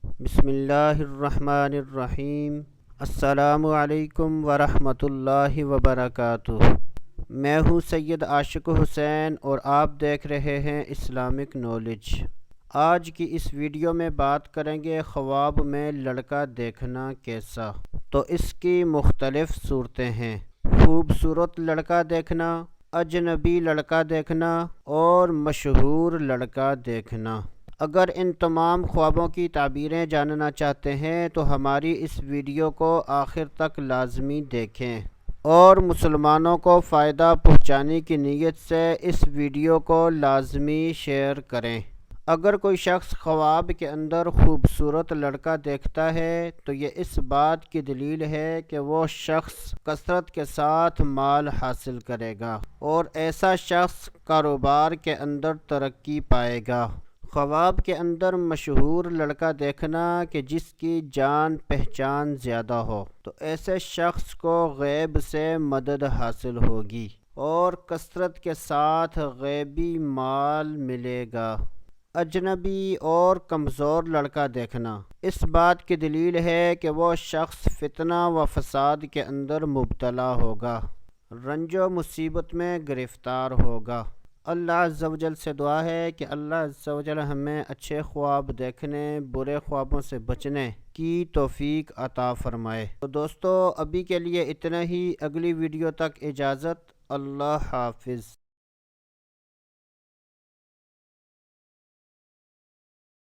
بسم اللہ الرحمن الرحیم۔ السلام علیکم ورحمۃ اللہ وبرکاتہ۔ میں ہوں سید عاشق حسین اور آپ دیکھ رہے ہیں اسلامک نالج۔ آج کی اس ویڈیو میں بات کریں گے خواب میں لڑکا دیکھنا کیسا۔ تو اس کی مختلف صورتیں ہیں: خوبصورت لڑکا دیکھنا، اجنبی لڑکا دیکھنا اور مشہور لڑکا دیکھنا۔ اگر ان تمام خوابوں کی تعبیریں جاننا چاہتے ہیں تو ہماری اس ویڈیو کو آخر تک لازمی دیکھیں اور مسلمانوں کو فائدہ پہنچانے کی نیت سے اس ویڈیو کو لازمی شیئر کریں۔ اگر کوئی شخص خواب کے اندر خوبصورت لڑکا دیکھتا ہے تو یہ اس بات کی دلیل ہے کہ وہ شخص کثرت کے ساتھ مال حاصل کرے گا اور ایسا شخص کاروبار کے اندر ترقی پائے گا۔ خواب کے اندر مشہور لڑکا دیکھنا کہ جس کی جان پہچان زیادہ ہو، تو ایسے شخص کو غیب سے مدد حاصل ہوگی اور کثرت کے ساتھ غیبی مال ملے گا۔ اجنبی اور کمزور لڑکا دیکھنا اس بات کی دلیل ہے کہ وہ شخص فتنہ و فساد کے اندر مبتلا ہوگا، رنج و مصیبت میں گرفتار ہوگا۔ اللہ عز و جل سے دعا ہے کہ اللہ عز و جل ہمیں اچھے خواب دیکھنے، برے خوابوں سے بچنے کی توفیق عطا فرمائے۔ تو دوستو ابھی کے لیے اتنا ہی، اگلی ویڈیو تک اجازت، اللہ حافظ۔